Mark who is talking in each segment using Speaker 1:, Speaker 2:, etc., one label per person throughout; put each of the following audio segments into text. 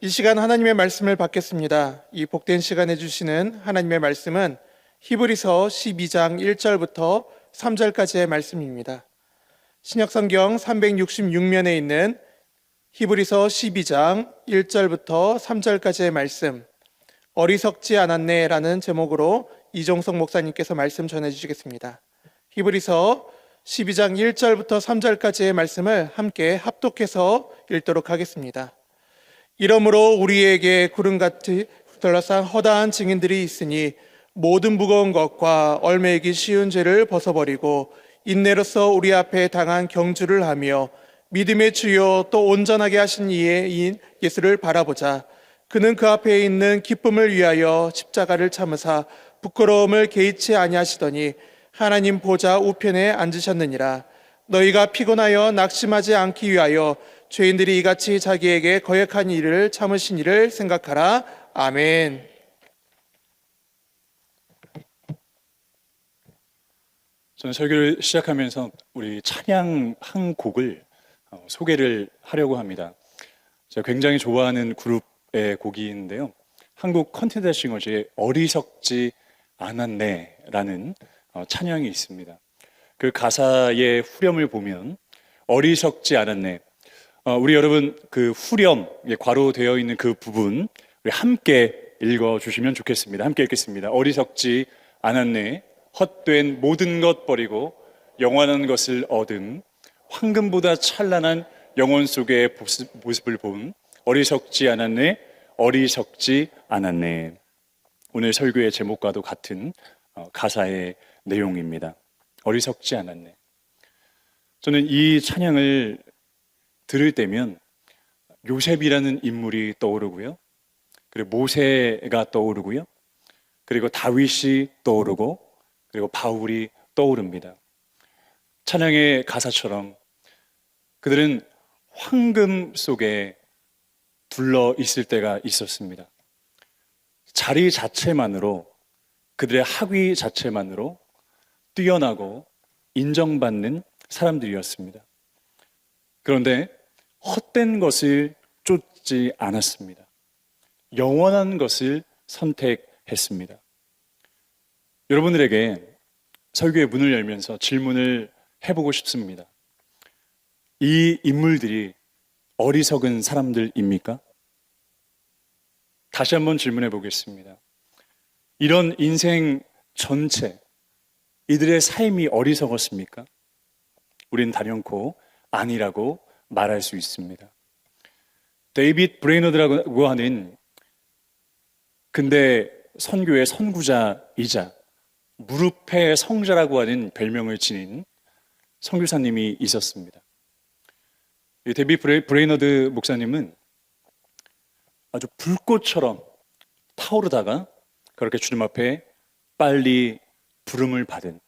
Speaker 1: 이 시간 하나님의 말씀을 받겠습니다. 이 복된 시간에 주시는 하나님의 말씀은 히브리서 12장 1절부터 3절까지의 말씀입니다. 신약성경 366면에 있는 히브리서 12장 1절부터 3절까지의 말씀, 어리석지 않았네 라는 제목으로 이종석 목사님께서 말씀 전해주시겠습니다. 히브리서 12장 1절부터 3절까지의 말씀을 함께 합독해서 읽도록 하겠습니다. 이러므로 우리에게 구름같이 둘러싼 허다한 증인들이 있으니 모든 무거운 것과 얽매이기 쉬운 죄를 벗어버리고 인내로서 우리 앞에 당한 경주를 하며 믿음의 주요 또 온전하게 하신 이인 예수를 바라보자. 그는 그 앞에 있는 기쁨을 위하여 십자가를 참으사 부끄러움을 개의치 아니하시더니 하나님 보좌 우편에 앉으셨느니라. 너희가 피곤하여 낙심하지 않기 위하여 죄인들이 이같이 자기에게 거역한 일을 참으신 일을 생각하라. 아멘.
Speaker 2: 저는 설교를 시작하면서 우리 찬양 한 곡을 소개를 하려고 합니다. 제가 굉장히 좋아하는 그룹의 곡인데요. 한국 컨텐츠 싱어즈의 어리석지 않았네 라는 찬양이 있습니다. 그 가사의 후렴을 보면 어리석지 않았네. 우리 여러분 그 후렴 괄호되어 있는 그 부분 우리 함께 읽어주시면 좋겠습니다. 함께 읽겠습니다. 어리석지 않았네. 헛된 모든 것 버리고 영원한 것을 얻음. 황금보다 찬란한 영혼 속의 모습을 본 어리석지 않았네. 어리석지 않았네. 오늘 설교의 제목과도 같은 가사의 내용입니다. 어리석지 않았네. 저는 이 찬양을 들을 때면 요셉이라는 인물이 떠오르고요. 그리고 모세가 떠오르고요. 그리고 다윗이 떠오르고 그리고 바울이 떠오릅니다. 찬양의 가사처럼 그들은 황금 속에 둘러 있을 때가 있었습니다. 자리 자체만으로, 그들의 학위 자체만으로 뛰어나고 인정받는 사람들이었습니다. 그런데 헛된 것을 쫓지 않았습니다. 영원한 것을 선택했습니다. 여러분들에게 설교의 문을 열면서 질문을 해보고 싶습니다. 이 인물들이 어리석은 사람들입니까? 다시 한번 질문해 보겠습니다. 이런 인생 전체, 이들의 삶이 어리석었습니까? 우린 단연코 아니라고 말할 수 있습니다. 데이빗 브레이너드라고 하는 근대 선교의 선구자이자 무릎의 성자라고 하는 별명을 지닌 선교사님이 있었습니다. 데이빗 브레이너드 목사님은 아주 불꽃처럼 타오르다가 그렇게 주님 앞에 빨리 부름을 받은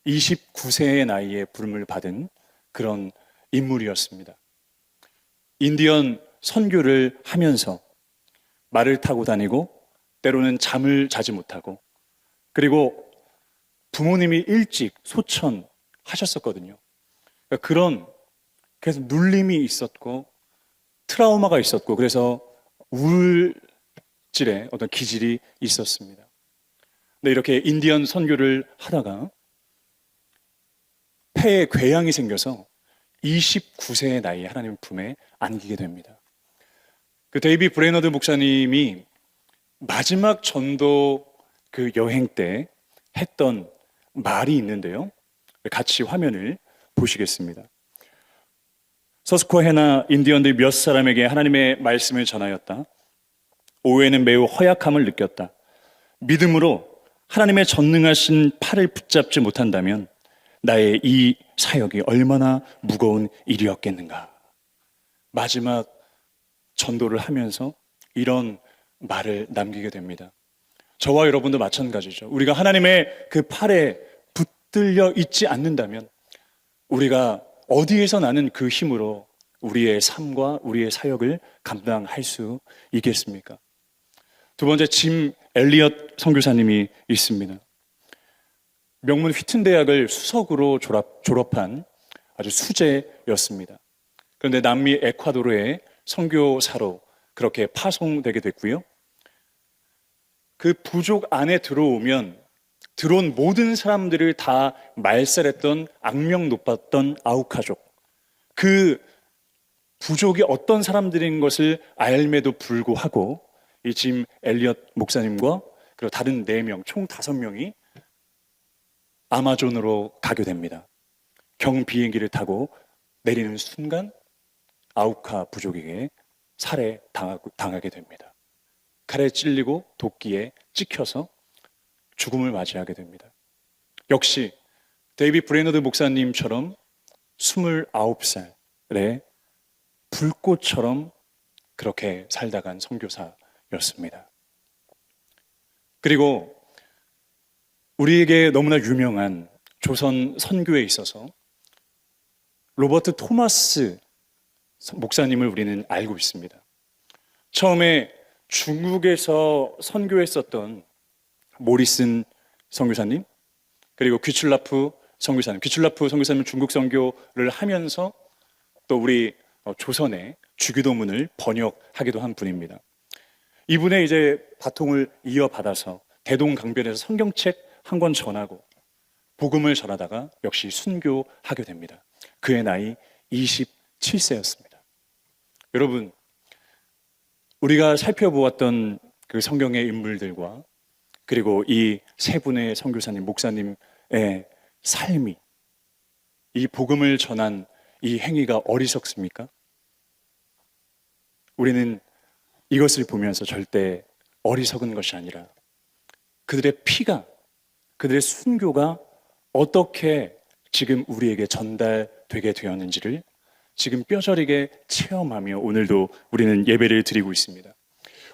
Speaker 2: 29세의 나이에 부름을 받은 그런 인물이었습니다. 인디언 선교를 하면서 말을 타고 다니고 때로는 잠을 자지 못하고 그리고 부모님이 일찍 소천하셨었거든요. 그런 그래서 눌림이 있었고 트라우마가 있었고 그래서 우울질의 어떤 기질이 있었습니다. 근데 이렇게 인디언 선교를 하다가 폐에 궤양이 생겨서 29세의 나이에 하나님 품에 안기게 됩니다. 그 데이빗 브레이너드 목사님이 마지막 전도 그 여행 때 했던 말이 있는데요. 같이 화면을 보시겠습니다. 서스코헤나 인디언들 몇 사람에게 하나님의 말씀을 전하였다. 오후에는 매우 허약함을 느꼈다. 믿음으로 하나님의 전능하신 팔을 붙잡지 못한다면 나의 이 사역이 얼마나 무거운 일이었겠는가. 마지막 전도를 하면서 이런 말을 남기게 됩니다. 저와 여러분도 마찬가지죠. 우리가 하나님의 그 팔에 붙들려 있지 않는다면 우리가 어디에서 나는 그 힘으로 우리의 삶과 우리의 사역을 감당할 수 있겠습니까? 두 번째, 짐 엘리엇 선교사님이 있습니다. 명문 휘튼 대학을 수석으로 졸업한 아주 수재였습니다. 그런데 남미 에콰도르의 선교사로 그렇게 파송되게 됐고요. 그 부족 안에 들어온 모든 사람들을 다 말살했던 악명 높았던 아우카족, 그 부족이 어떤 사람들인 것을 알매도 불구하고 이 짐 엘리엇 목사님과 그리고 다른 4명, 총 5명이 아마존으로 가게 됩니다. 경 비행기를 타고 내리는 순간 아우카 부족에게 살해당하게 됩니다. 칼에 찔리고 도끼에 찍혀서 죽음을 맞이하게 됩니다. 역시 데이비 브레너드 목사님처럼 29살에 불꽃처럼 그렇게 살다간 선교사였습니다. 그리고 우리에게 너무나 유명한 조선 선교에 있어서 로버트 토마스 목사님을 우리는 알고 있습니다. 처음에 중국에서 선교했었던 모리슨 선교사님, 그리고 귀출라프 선교사님은 중국 선교를 하면서 또 우리 조선의 주기도문을 번역하기도 한 분입니다. 이분의 이제 바통을 이어받아서 대동강변에서 성경책 한 권 전하고 복음을 전하다가 역시 순교하게 됩니다. 그의 나이 27세였습니다. 여러분, 우리가 살펴보았던 그 성경의 인물들과 그리고 이 3분의 선교사님, 목사님의 삶이, 이 복음을 전한 이 행위가 어리석습니까? 우리는 이것을 보면서 절대 어리석은 것이 아니라 그들의 피가, 그들의 순교가 어떻게 지금 우리에게 전달되게 되었는지를 지금 뼈저리게 체험하며 오늘도 우리는 예배를 드리고 있습니다.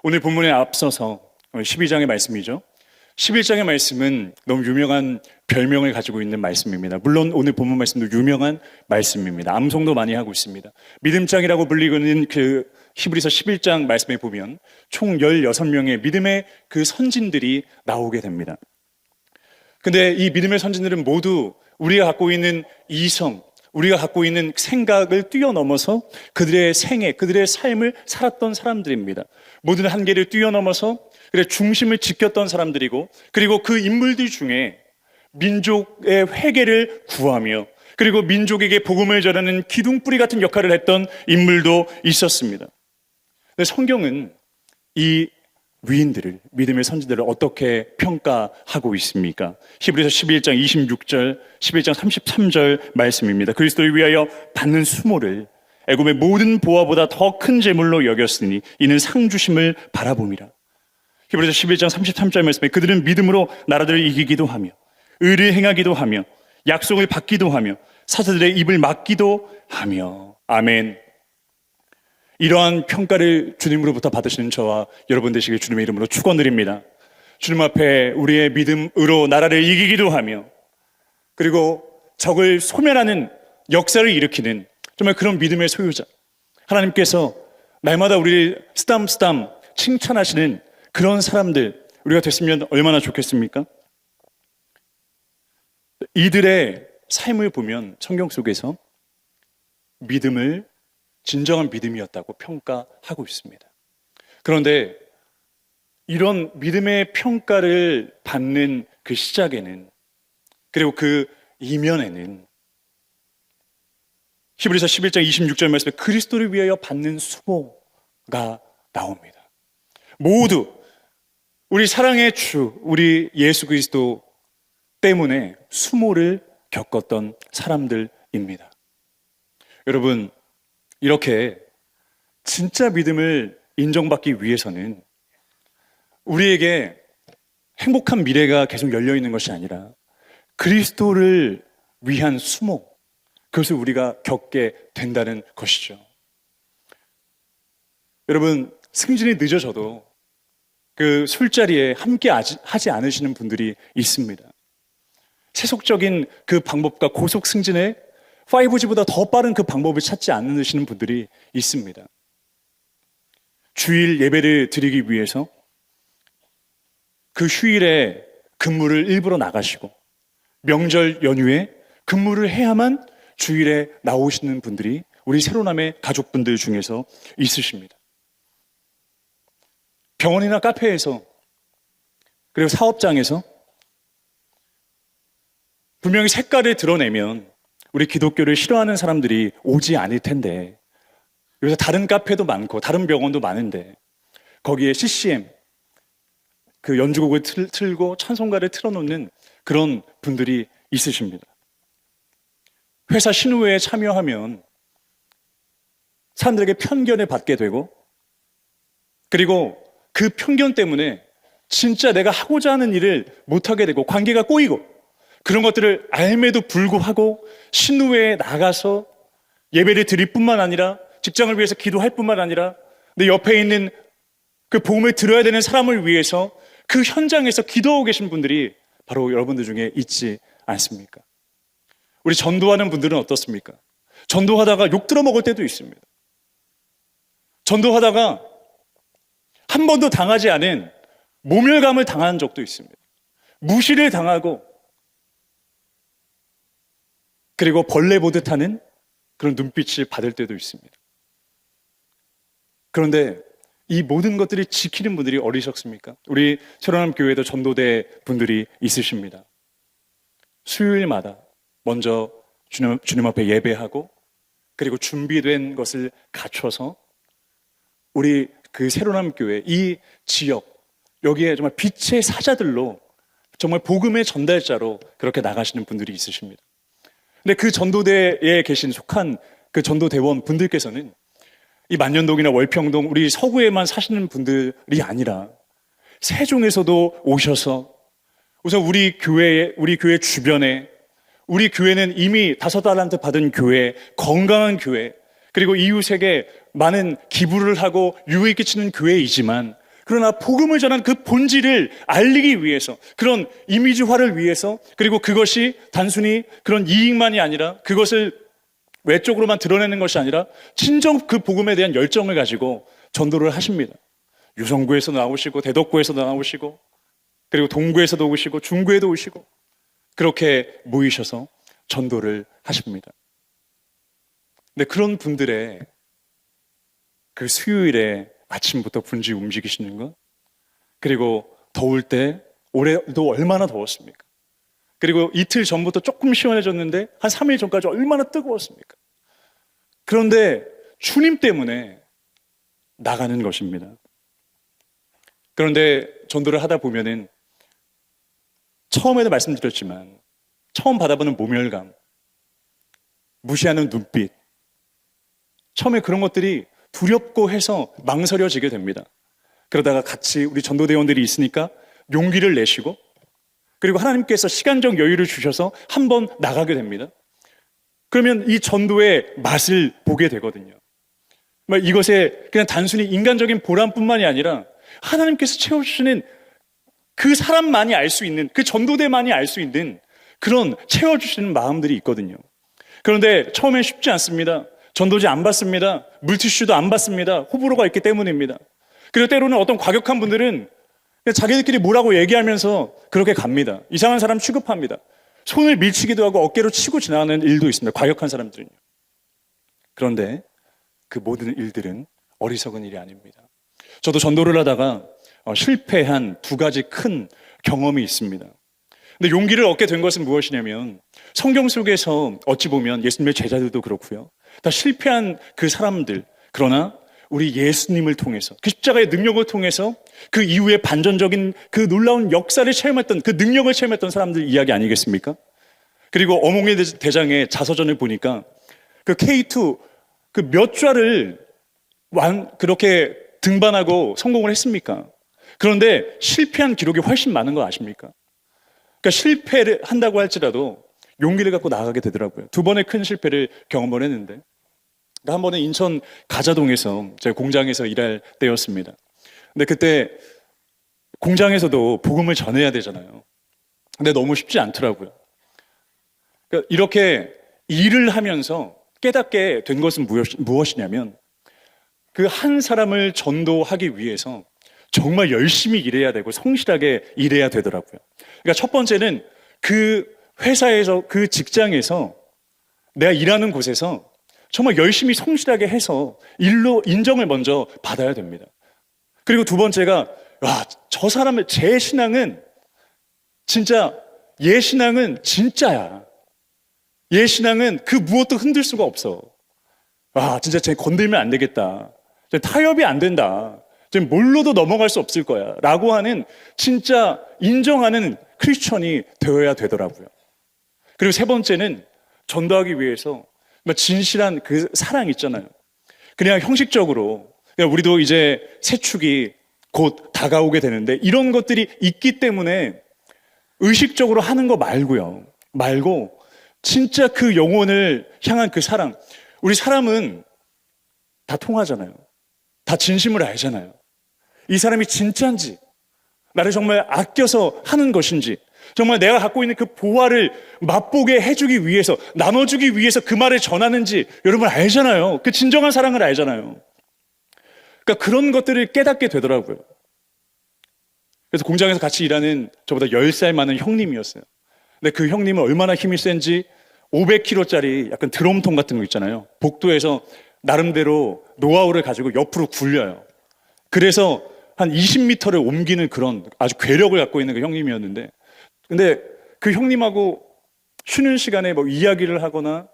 Speaker 2: 오늘 본문에 앞서서 12장의 말씀이죠. 11장의 말씀은 너무 유명한 별명을 가지고 있는 말씀입니다. 물론 오늘 본문 말씀도 유명한 말씀입니다. 암송도 많이 하고 있습니다. 믿음장이라고 불리는 그 히브리서 11장 말씀에 보면 총 16명의 믿음의 그 선진들이 나오게 됩니다. 근데 이 믿음의 선진들은 모두 우리가 갖고 있는 이성, 우리가 갖고 있는 생각을 뛰어넘어서 그들의 생애, 그들의 삶을 살았던 사람들입니다. 모든 한계를 뛰어넘어서 그래 중심을 지켰던 사람들이고, 그리고 그 인물들 중에 민족의 회개를 구하며 그리고 민족에게 복음을 전하는 기둥뿌리 같은 역할을 했던 인물도 있었습니다. 근데 성경은 이 위인들을, 믿음의 선지들을 어떻게 평가하고 있습니까? 히브리서 11장 26절, 11장 33절 말씀입니다. 그리스도를 위하여 받는 수모를 애굽의 모든 보화보다 더 큰 재물로 여겼으니 이는 상 주심을 바라봄이라. 히브리서 11장 33절 말씀에 그들은 믿음으로 나라들을 이기기도 하며 의를 행하기도 하며 약속을 받기도 하며 사자들의 입을 막기도 하며. 아멘. 이러한 평가를 주님으로부터 받으시는 저와 여러분 되시길 주님의 이름으로 축원드립니다. 주님 앞에 우리의 믿음으로 나라를 이기기도 하며 그리고 적을 소멸하는 역사를 일으키는 정말 그런 믿음의 소유자, 하나님께서 날마다 우리를 쓰담쓰담 칭찬하시는 그런 사람들 우리가 됐으면 얼마나 좋겠습니까? 이들의 삶을 보면 성경 속에서 믿음을 진정한 믿음이었다고 평가하고 있습니다. 그런데 이런 믿음의 평가를 받는 그 시작에는, 그리고 그 이면에는 히브리서 11장 26절 말씀에 그리스도를 위하여 받는 수모가 나옵니다. 모두 우리 사랑의 주, 우리 예수 그리스도 때문에 수모를 겪었던 사람들입니다. 여러분, 이렇게 진짜 믿음을 인정받기 위해서는 우리에게 행복한 미래가 계속 열려있는 것이 아니라 그리스도를 위한 수모, 그것을 우리가 겪게 된다는 것이죠. 여러분, 승진이 늦어져도 그 술자리에 함께 하지 않으시는 분들이 있습니다. 세속적인 그 방법과 고속 승진에 5G보다 더 빠른 그 방법을 찾지 않으시는 분들이 있습니다. 주일 예배를 드리기 위해서 그 휴일에 근무를 일부러 나가시고 명절 연휴에 근무를 해야만 주일에 나오시는 분들이 우리 새로남의 가족분들 중에서 있으십니다. 병원이나 카페에서, 그리고 사업장에서 분명히 색깔을 드러내면 우리 기독교를 싫어하는 사람들이 오지 않을 텐데, 요새 다른 카페도 많고 다른 병원도 많은데 거기에 CCM 그 연주곡을 틀고 찬송가를 틀어놓는 그런 분들이 있으십니다. 회사 신우회에 참여하면 사람들에게 편견을 받게 되고, 그리고 그 편견 때문에 진짜 내가 하고자 하는 일을 못하게 되고 관계가 꼬이고, 그런 것들을 알매도 불구하고 신우회에 나가서 예배를 드릴 뿐만 아니라 직장을 위해서 기도할 뿐만 아니라 내 옆에 있는 그 복음을 들어야 되는 사람을 위해서 그 현장에서 기도하고 계신 분들이 바로 여러분들 중에 있지 않습니까? 우리 전도하는 분들은 어떻습니까? 전도하다가 욕 들어먹을 때도 있습니다. 전도하다가 한 번도 당하지 않은 모멸감을 당한 적도 있습니다. 무시를 당하고, 그리고 벌레 보듯 하는 그런 눈빛을 받을 때도 있습니다. 그런데 이 모든 것들을 지키는 분들이 어리석습니까? 우리 새로운 교회에도 전도대 분들이 있으십니다. 수요일마다 먼저 주님 앞에 예배하고, 그리고 준비된 것을 갖춰서 우리 그 새로운 교회 이 지역, 여기에 정말 빛의 사자들로, 정말 복음의 전달자로 그렇게 나가시는 분들이 있으십니다. 근데 그 전도대에 계신 속한 그 전도대원 분들께서는 이 만년동이나 월평동 우리 서구에만 사시는 분들이 아니라 세종에서도 오셔서 우선 우리 교회 주변에, 우리 교회는 이미 5달란트 받은 교회, 건강한 교회, 그리고 이웃에게 많은 기부를 하고 유익 끼치는 교회이지만, 그러나 복음을 전한 그 본질을 알리기 위해서, 그런 이미지화를 위해서, 그리고 그것이 단순히 그런 이익만이 아니라 그것을 외적으로만 드러내는 것이 아니라 진정 그 복음에 대한 열정을 가지고 전도를 하십니다. 유성구에서 나오시고 대덕구에서 나오시고, 그리고 동구에서도 오시고 중구에도 오시고, 그렇게 모이셔서 전도를 하십니다. 근데 그런 분들의 그 수요일에 아침부터 분주히 움직이시는 것, 그리고 더울 때, 올해도 얼마나 더웠습니까? 그리고 이틀 전부터 조금 시원해졌는데 한 3일 전까지 얼마나 뜨거웠습니까? 그런데 주님 때문에 나가는 것입니다. 그런데 전도를 하다 보면은 처음에도 말씀드렸지만 처음 받아보는 모멸감, 무시하는 눈빛, 처음에 그런 것들이 두렵고 해서 망설여지게 됩니다. 그러다가 같이 우리 전도대원들이 있으니까 용기를 내시고, 그리고 하나님께서 시간적 여유를 주셔서 한번 나가게 됩니다. 그러면 이 전도의 맛을 보게 되거든요. 이것에 그냥 단순히 인간적인 보람뿐만이 아니라 하나님께서 채워주시는 그 사람만이 알 수 있는, 그 전도대만이 알 수 있는 그런 채워주시는 마음들이 있거든요. 그런데 처음엔 쉽지 않습니다. 전도지 안 받습니다. 물티슈도 안 받습니다. 호불호가 있기 때문입니다. 그리고 때로는 어떤 과격한 분들은 자기들끼리 뭐라고 얘기하면서 그렇게 갑니다. 이상한 사람 취급합니다. 손을 밀치기도 하고 어깨로 치고 지나가는 일도 있습니다. 과격한 사람들은요. 그런데 그 모든 일들은 어리석은 일이 아닙니다. 저도 전도를 하다가 실패한 2가지 큰 경험이 있습니다. 근데 용기를 얻게 된 것은 무엇이냐면, 성경 속에서 어찌 보면 예수님의 제자들도 그렇고요, 다 실패한 그 사람들, 그러나 우리 예수님을 통해서, 그 십자가의 능력을 통해서 그 이후에 반전적인 그 놀라운 역사를 체험했던, 그 능력을 체험했던 사람들 이야기 아니겠습니까? 그리고 어몽의 대장의 자서전을 보니까 그 K2 그 몇 좌를 그렇게 등반하고 성공을 했습니까? 그런데 실패한 기록이 훨씬 많은 거 아십니까? 그러니까 실패를 한다고 할지라도 용기를 갖고 나가게 되더라고요. 2번의 큰 실패를 경험을 했는데, 한 번은 인천 가자동에서 제가 공장에서 일할 때였습니다. 근데 그때 공장에서도 복음을 전해야 되잖아요. 근데 너무 쉽지 않더라고요. 그러니까 이렇게 일을 하면서 깨닫게 된 것은 무엇이냐면, 그 한 사람을 전도하기 위해서 정말 열심히 일해야 되고 성실하게 일해야 되더라고요. 그러니까 첫 번째는 그 회사에서, 그 직장에서, 내가 일하는 곳에서 정말 열심히 성실하게 해서 일로 인정을 먼저 받아야 됩니다. 그리고 두 번째가, 와, 저 사람의 제 신앙은 진짜, 얘 신앙은 진짜야. 얘 신앙은 그 무엇도 흔들 수가 없어. 와, 진짜 쟤 건들면 안 되겠다. 쟤 타협이 안 된다. 쟤 뭘로도 넘어갈 수 없을 거야. 라고 하는 진짜 인정하는 크리스천이 되어야 되더라고요. 그리고 세 번째는 전도하기 위해서 진실한 그 사랑 있잖아요. 그냥 형식적으로, 그냥 우리도 이제 세축이 곧 다가오게 되는데 이런 것들이 있기 때문에 의식적으로 하는 거 말고 진짜 그 영혼을 향한 그 사랑. 우리 사람은 다 통하잖아요. 다 진심을 알잖아요. 이 사람이 진짜인지, 나를 정말 아껴서 하는 것인지, 정말 내가 갖고 있는 그 보화를 맛보게 해주기 위해서, 나눠주기 위해서 그 말을 전하는지 여러분 알잖아요. 그 진정한 사랑을 알잖아요. 그러니까 그런 것들을 깨닫게 되더라고요. 그래서 공장에서 같이 일하는 저보다 10살 많은 형님이었어요. 근데 그 형님은 얼마나 힘이 센지 500kg짜리 약간 드럼통 같은 거 있잖아요. 복도에서 나름대로 노하우를 가지고 옆으로 굴려요. 그래서 한 20m를 옮기는 그런 아주 괴력을 갖고 있는 그 형님이었는데, 근데 그 형님하고 쉬는 시간에 뭐 이야기를 하거나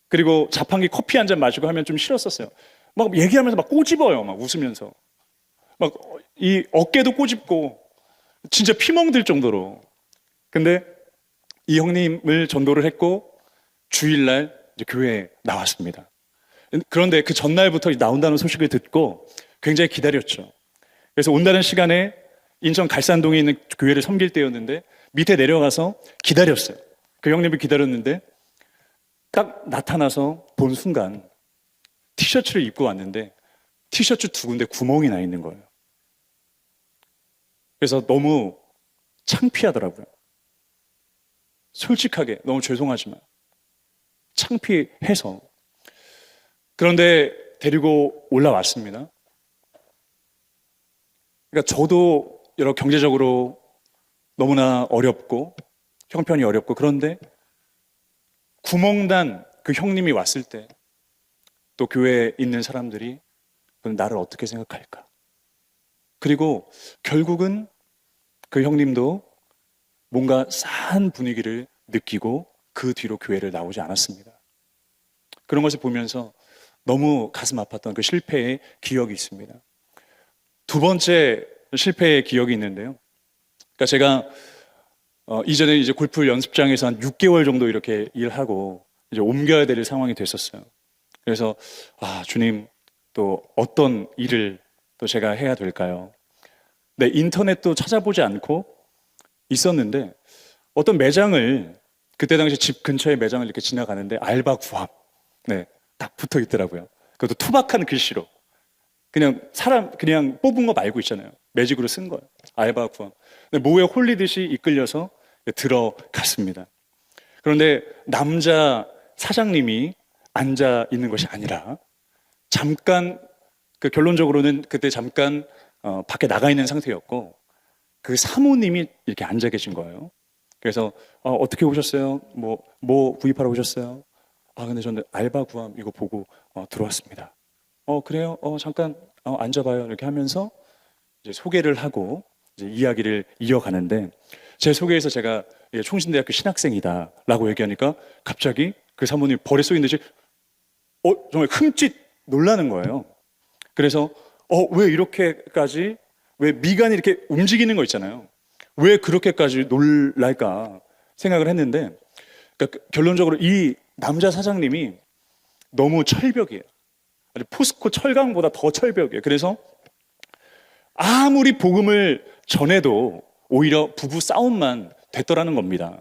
Speaker 2: 그리고 자판기 커피 한 잔 마시고 하면 좀 싫었었어요. 막 얘기하면서 막 꼬집어요. 막 웃으면서. 막 이 어깨도 꼬집고 진짜 피멍 들 정도로. 근데 이 형님을 전도를 했고 주일날 이제 교회에 나왔습니다. 그런데 그 전날부터 나온다는 소식을 듣고 굉장히 기다렸죠. 그래서 온다는 시간에 인천 갈산동에 있는 교회를 섬길 때였는데 밑에 내려가서 기다렸어요. 그 형님을 기다렸는데 딱 나타나서 본 순간 티셔츠를 입고 왔는데 티셔츠 두 군데 구멍이 나 있는 거예요. 그래서 너무 창피하더라고요. 솔직하게 너무 죄송하지만 창피해서. 그런데 데리고 올라왔습니다. 그러니까 저도 여러 경제적으로 너무나 어렵고 형편이 어렵고, 그런데 구멍난 그 형님이 왔을 때 또 교회에 있는 사람들이 나를 어떻게 생각할까? 그리고 결국은 그 형님도 뭔가 싸한 분위기를 느끼고 그 뒤로 교회를 나오지 않았습니다. 그런 것을 보면서 너무 가슴 아팠던 그 실패의 기억이 있습니다. 두 번째 실패의 기억이 있는데요. 그러니까 제가 이전에 이제 골프 연습장에서 한 6개월 정도 이렇게 일하고 이제 옮겨야 될 상황이 됐었어요. 그래서 주님, 또 어떤 일을 또 제가 해야 될까요? 네, 인터넷도 찾아보지 않고 있었는데 어떤 매장을, 그때 당시 집 근처에 매장을 이렇게 지나가는데 알바 구합, 네, 딱 붙어 있더라고요. 그것도 투박한 글씨로. 그냥 사람 그냥 뽑은 거 말고 있잖아요. 매직으로 쓴 거예요. 알바 구함. 뭐에 홀리듯이 이끌려서 들어갔습니다. 그런데 남자 사장님이 앉아 있는 것이 아니라 잠깐, 그 결론적으로는 그때 잠깐 밖에 나가 있는 상태였고 그 사모님이 이렇게 앉아 계신 거예요. 그래서 어떻게 오셨어요? 뭐 구입하러 오셨어요? 근데 저는 알바 구함 이거 보고 들어왔습니다. 그래요? 잠깐 앉아봐요. 이렇게 하면서 이제 소개를 하고 이제 이야기를 이어가는데, 제 소개에서 제가 총신대학교 신학생이다라고 얘기하니까 갑자기 그 사모님 벌에 쏘인 듯이 정말 흠칫 놀라는 거예요. 그래서 왜 이렇게까지, 왜 미간이 이렇게 움직이는 거 있잖아요. 왜 그렇게까지 놀랄까 생각을 했는데, 그러니까 결론적으로 이 남자 사장님이 너무 철벽이에요. 포스코 철강보다 더 철벽이에요. 그래서 아무리 복음을 전해도 오히려 부부 싸움만 됐더라는 겁니다.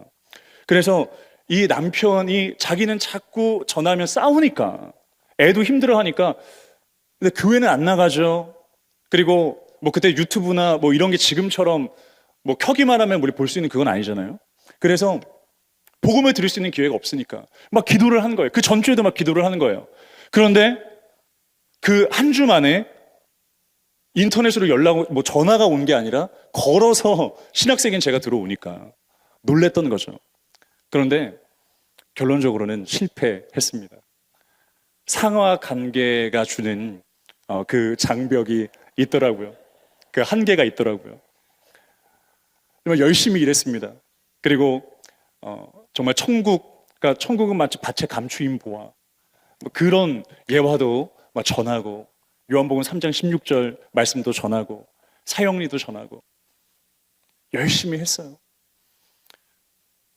Speaker 2: 그래서 이 남편이 자기는 자꾸 전하면 싸우니까, 애도 힘들어하니까, 근데 교회는 안 나가죠. 그리고 그때 유튜브나 이런 게 지금처럼 켜기만 하면 우리 볼 수 있는 그건 아니잖아요. 그래서 복음을 들을 수 있는 기회가 없으니까 막 기도를 하는 거예요. 그 전주에도 막 기도를 하는 거예요. 그런데 그 한 주 만에 인터넷으로 전화가 온 게 아니라 걸어서 신학생인 제가 들어오니까 놀랬던 거죠. 그런데 결론적으로는 실패했습니다. 상하 관계가 주는 그 장벽이 있더라고요. 그 한계가 있더라고요. 정말 열심히 일했습니다. 그리고 정말 천국은 마치 밭의 감추인 보화, 뭐 그런 예화도 막 전하고, 요한복음 3장 16절 말씀도 전하고, 사형리도 전하고 열심히 했어요.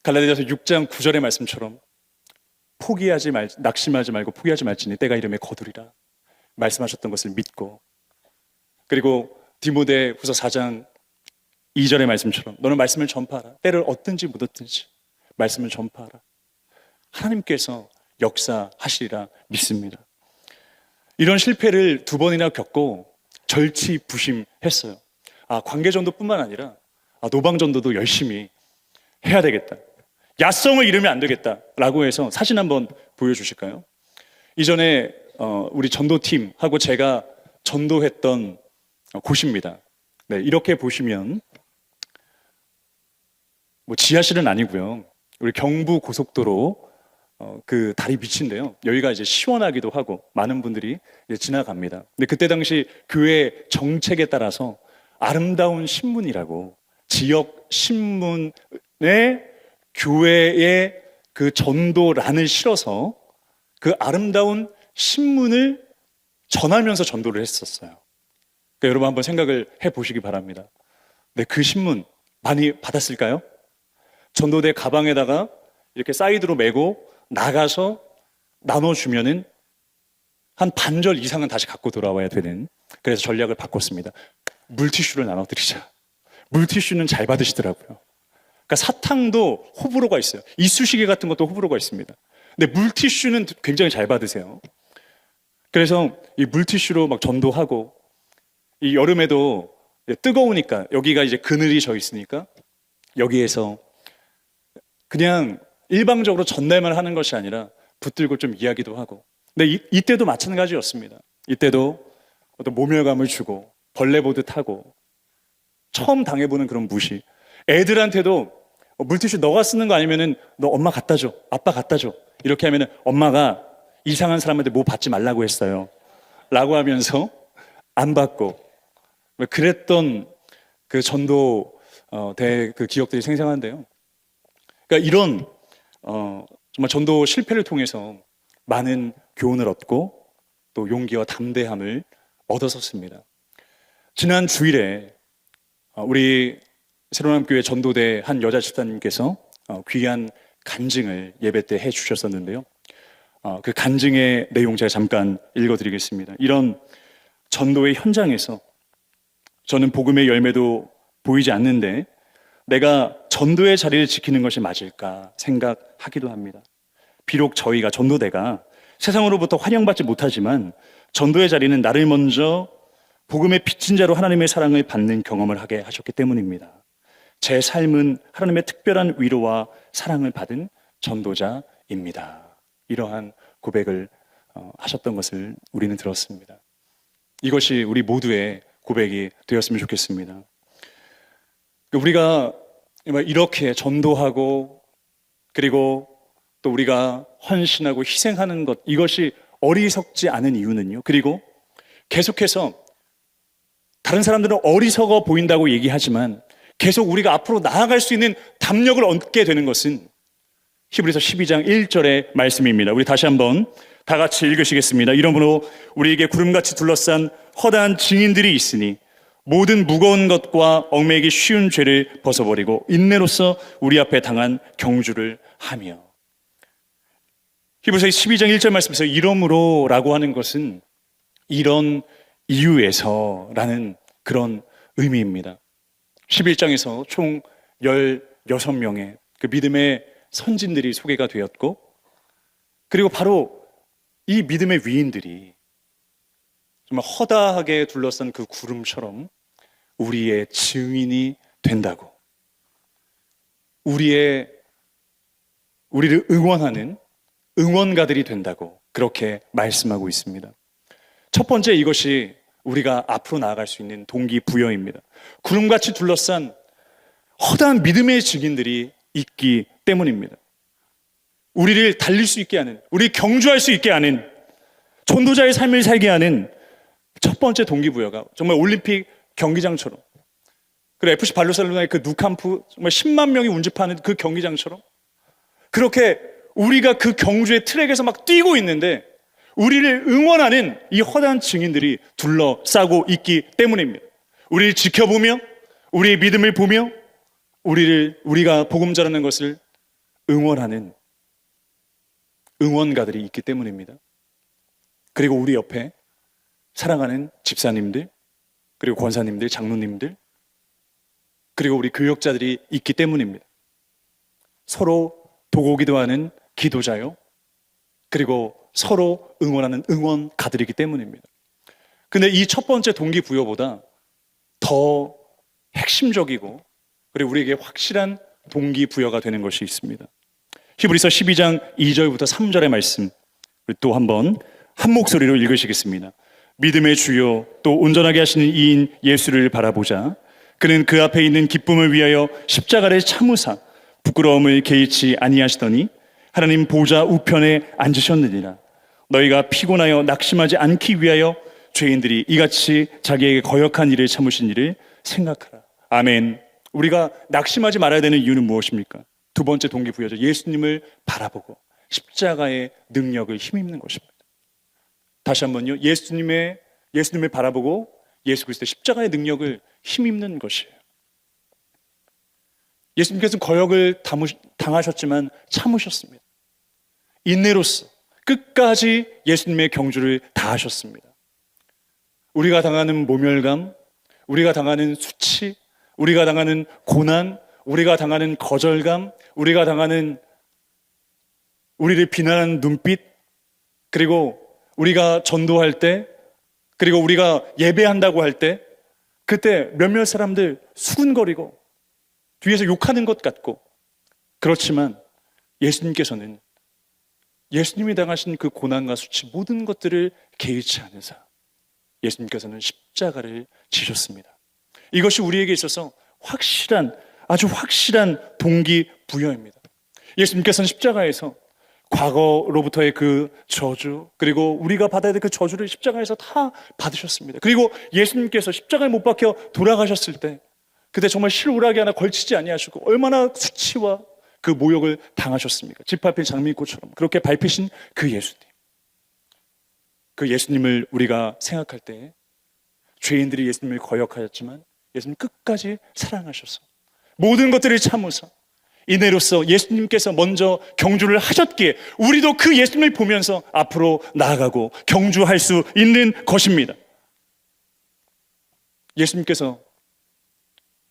Speaker 2: 갈라디아서 6장 9절의 말씀처럼 낙심하지 말고 포기하지 말지니 때가 이름에 거두리라 말씀하셨던 것을 믿고, 그리고 디모데후서 4장 2절의 말씀처럼 너는 말씀을 전파하라. 때를 얻든지 못 얻든지 말씀을 전파하라. 하나님께서 역사하시리라 믿습니다. 이런 실패를 2번이나 겪고 절치부심했어요. 관계전도뿐만 아니라 노방전도도 열심히 해야 되겠다. 야성을 잃으면 안 되겠다라고 해서 사진 한번 보여주실까요? 이전에 우리 전도팀하고 제가 전도했던 곳입니다. 네, 이렇게 보시면 뭐 지하실은 아니고요. 우리 경부 고속도로 그 다리 밑인데요. 여기가 이제 시원하기도 하고 많은 분들이 이제 지나갑니다. 근데 그때 당시 교회 정책에 따라서 아름다운 신문이라고 지역 신문에 교회의 그 전도란을 실어서 그 아름다운 신문을 전하면서 전도를 했었어요. 그러니까 여러분 한번 생각을 해보시기 바랍니다. 네, 그 신문 많이 받았을까요? 전도대 가방에다가 이렇게 사이드로 메고 나가서 나눠주면은 한 반절 이상은 다시 갖고 돌아와야 되는, 그래서 전략을 바꿨습니다. 물티슈를 나눠드리자. 물티슈는 잘 받으시더라고요. 그러니까 사탕도 호불호가 있어요. 이쑤시개 같은 것도 호불호가 있습니다. 근데 물티슈는 굉장히 잘 받으세요. 그래서 이 물티슈로 막 전도하고, 이 여름에도 뜨거우니까 여기가 이제 그늘이 져 있으니까 여기에서 그냥 일방적으로 전달만 하는 것이 아니라 붙들고 좀 이야기도 하고. 근데 이때도 마찬가지였습니다. 이때도 어떤 모멸감을 주고 벌레 보듯 하고, 처음 당해보는 그런 무시. 애들한테도 물티슈 너가 쓰는 거 아니면은 너 엄마 갖다 줘, 아빠 갖다 줘, 이렇게 하면은 엄마가 이상한 사람한테 뭐 받지 말라고 했어요 라고 하면서 안 받고, 그랬던 그 전도 그 기억들이 생생한데요. 그러니까 이런 정말 전도 실패를 통해서 많은 교훈을 얻고 또 용기와 담대함을 얻었었습니다. 지난 주일에 우리 새로남교회 전도대 한 여자 집사님께서 귀한 간증을 예배 때 해주셨었는데요. 그 간증의 내용 제가 잠깐 읽어드리겠습니다. 이런 전도의 현장에서 저는 복음의 열매도 보이지 않는데 내가 전도의 자리를 지키는 것이 맞을까 생각하기도 합니다. 비록 저희가 전도대가 세상으로부터 환영받지 못하지만 전도의 자리는 나를 먼저 복음의 빚진 자로 하나님의 사랑을 받는 경험을 하게 하셨기 때문입니다. 제 삶은 하나님의 특별한 위로와 사랑을 받은 전도자입니다. 이러한 고백을 하셨던 것을 우리는 들었습니다. 이것이 우리 모두의 고백이 되었으면 좋겠습니다. 우리가 이렇게 전도하고 그리고 또 우리가 헌신하고 희생하는 것, 이것이 어리석지 않은 이유는요. 그리고 계속해서 다른 사람들은 어리석어 보인다고 얘기하지만 계속 우리가 앞으로 나아갈 수 있는 담력을 얻게 되는 것은 히브리서 12장 1절의 말씀입니다. 우리 다시 한번 다 같이 읽으시겠습니다. 이러므로 우리에게 구름같이 둘러싼 허다한 증인들이 있으니 모든 무거운 것과 얽매이기 쉬운 죄를 벗어버리고 인내로서 우리 앞에 당한 경주를 하며. 히브리서 12장 1절 말씀에서 이러므로 라고 하는 것은 이런 이유에서라는 그런 의미입니다. 11장에서 총 16명의 그 믿음의 선진들이 소개가 되었고, 그리고 바로 이 믿음의 위인들이 정말 허다하게 둘러싼 그 구름처럼 우리의 증인이 된다고, 우리를 응원하는 응원가들이 된다고 그렇게 말씀하고 있습니다. 첫 번째, 이것이 우리가 앞으로 나아갈 수 있는 동기부여입니다. 구름같이 둘러싼 허다한 믿음의 증인들이 있기 때문입니다. 우리를 달릴 수 있게 하는, 우리 경주할 수 있게 하는, 전도자의 삶을 살게 하는 첫 번째 동기부여가 정말 올림픽 경기장처럼, 그리고 FC 바르셀로나의 그 누캄프 정말 10만 명이 운집하는 그 경기장처럼 그렇게 우리가 그 경주의 트랙에서 막 뛰고 있는데 우리를 응원하는 이 허다한 증인들이 둘러싸고 있기 때문입니다. 우리를 지켜보며 우리의 믿음을 보며 우리가 복음 전하는 것을 응원하는 응원가들이 있기 때문입니다. 그리고 우리 옆에 사랑하는 집사님들, 그리고 권사님들, 장로님들, 그리고 우리 교역자들이 있기 때문입니다. 서로 도고 기도하는 기도자요, 그리고 서로 응원하는 응원가들이기 때문입니다. 근데 이 첫 번째 동기부여보다 더 핵심적이고 그리고 우리에게 확실한 동기부여가 되는 것이 있습니다. 히브리서 12장 2절부터 3절의 말씀 우리 또 한번 한 목소리로 읽으시겠습니다. 믿음의 주요 또 온전하게 하시는 이인 예수를 바라보자. 그는 그 앞에 있는 기쁨을 위하여 십자가를 참으사 부끄러움을 개의치 아니하시더니 하나님 보좌 우편에 앉으셨느니라. 너희가 피곤하여 낙심하지 않기 위하여 죄인들이 이같이 자기에게 거역한 일을 참으신 일을 생각하라. 아멘. 우리가 낙심하지 말아야 되는 이유는 무엇입니까? 두 번째 동기부여죠. 예수님을 바라보고 십자가의 능력을 힘입는 것입니다. 다시 한번요. 예수님을 바라보고 예수 그리스도의 십자가의 능력을 힘입는 것이에요. 예수님께서는 거역을 당하셨지만 참으셨습니다. 인내로서 끝까지 예수님의 경주를 다하셨습니다. 우리가 당하는 모멸감, 우리가 당하는 수치, 우리가 당하는 고난, 우리가 당하는 거절감, 우리가 당하는 우리를 비난하는 눈빛, 그리고 우리가 전도할 때, 그리고 우리가 예배한다고 할 때, 그때 몇몇 사람들 수군거리고 뒤에서 욕하는 것 같고, 그렇지만 예수님께서는 예수님이 당하신 그 고난과 수치 모든 것들을 개의치 않은 사, 예수님께서는 십자가를 지셨습니다. 이것이 우리에게 있어서 아주 확실한 동기부여입니다. 예수님께서는 십자가에서 과거로부터의 그 저주, 그리고 우리가 받아야 될 그 저주를 십자가에서 다 받으셨습니다. 그리고 예수님께서 십자가에 못 박혀 돌아가셨을 때 그때 정말 실오라기 하나 걸치지 아니하시고 얼마나 수치와 그 모욕을 당하셨습니까? 짓밟힌 장미꽃처럼 그렇게 밟히신 그 예수님, 그 예수님을 우리가 생각할 때 죄인들이 예수님을 거역하였지만 예수님 끝까지 사랑하셔서 모든 것들을 참으사 인애로서 예수님께서 먼저 경주를 하셨기에 우리도 그 예수님을 보면서 앞으로 나아가고 경주할 수 있는 것입니다. 예수님께서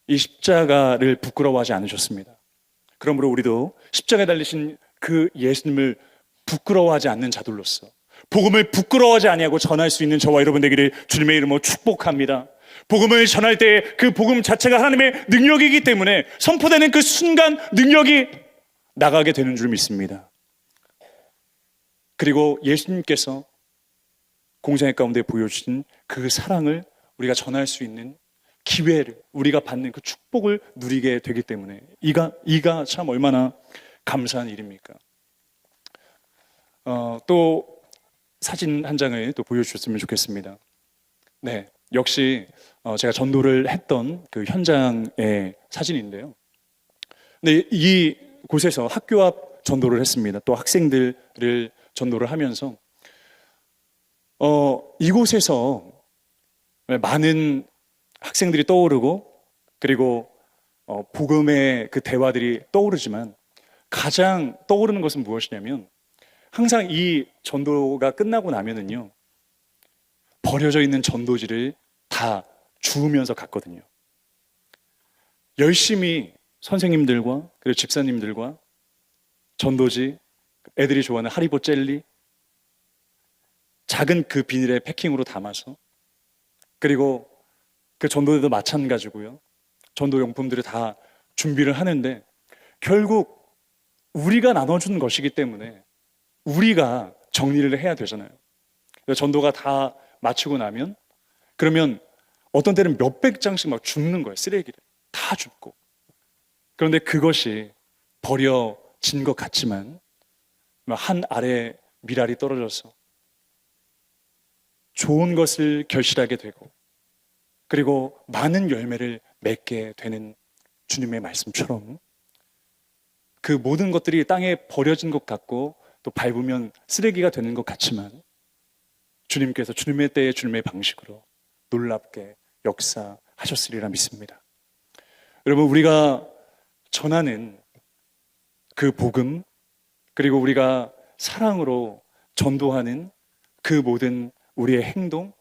Speaker 2: 이 십자가를 부끄러워하지 않으셨습니다. 그러므로 우리도 십자가에 달리신 그 예수님을 부끄러워하지 않는 자들로서 복음을 부끄러워하지 아니하고 전할 수 있는 저와 여러분 되기를 주님의 이름으로 축복합니다. 복음을 전할 때 그 복음 자체가 하나님의 능력이기 때문에 선포되는 그 순간 능력이 나가게 되는 줄 믿습니다. 그리고 예수님께서 공생애 가운데 보여주신 그 사랑을 우리가 전할 수 있는 기회를 우리가 받는 그 축복을 누리게 되기 때문에 이가 참 얼마나 감사한 일입니까? 또 사진 한 장을 또 보여주셨으면 좋겠습니다. 네, 역시 제가 전도를 했던 그 현장의 사진인데요. 네, 이 곳에서 학교 앞 전도를 했습니다. 또 학생들을 전도를 하면서 이곳에서 많은 학생들이 떠오르고 그리고 복음의 그 대화들이 떠오르지만 가장 떠오르는 것은 무엇이냐면 항상 이 전도가 끝나고 나면은요 버려져 있는 전도지를 다 주우면서 갔거든요. 열심히 선생님들과 그리고 집사님들과 전도지, 애들이 좋아하는 하리보 젤리 작은 그 비닐에 패킹으로 담아서 그리고 그 전도대도 마찬가지고요. 전도용품들을 다 준비를 하는데 결국 우리가 나눠준 것이기 때문에 우리가 정리를 해야 되잖아요. 전도가 다 마치고 나면 그러면 어떤 때는 몇백 장씩 막 줍는 거예요. 쓰레기를 다 줍고. 그런데 그것이 버려진 것 같지만 한 알에 미랄이 떨어져서 좋은 것을 결실하게 되고 그리고 많은 열매를 맺게 되는 주님의 말씀처럼 그 모든 것들이 땅에 버려진 것 같고 또 밟으면 쓰레기가 되는 것 같지만 주님께서 주님의 때에 주님의 방식으로 놀랍게 역사하셨으리라 믿습니다. 여러분, 우리가 전하는 그 복음, 그리고 우리가 사랑으로 전도하는 그 모든 우리의 행동,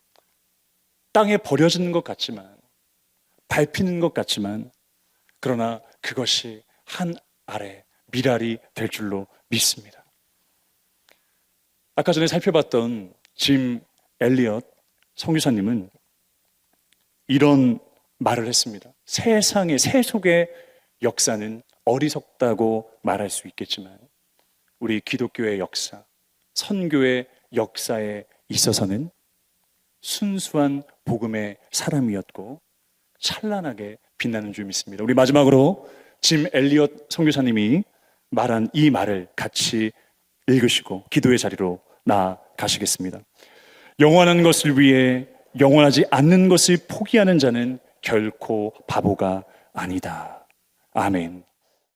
Speaker 2: 땅에 버려지는 것 같지만, 밟히는 것 같지만, 그러나 그것이 한 알의 미랄이 될 줄로 믿습니다. 아까 전에 살펴봤던 짐 엘리엇 선교사님은 이런 말을 했습니다. 세상의 세속의 역사는 어리석다고 말할 수 있겠지만 우리 기독교의 역사, 선교의 역사에 있어서는 순수한 복음의 사람이었고 찬란하게 빛나는 줄 믿습니다. 우리 마지막으로 짐 엘리엇 선교사님이 말한 이 말을 같이 읽으시고 기도의 자리로 나아가시겠습니다. 영원한 것을 위해 영원하지 않는 것을 포기하는 자는 결코 바보가 아니다. 아멘.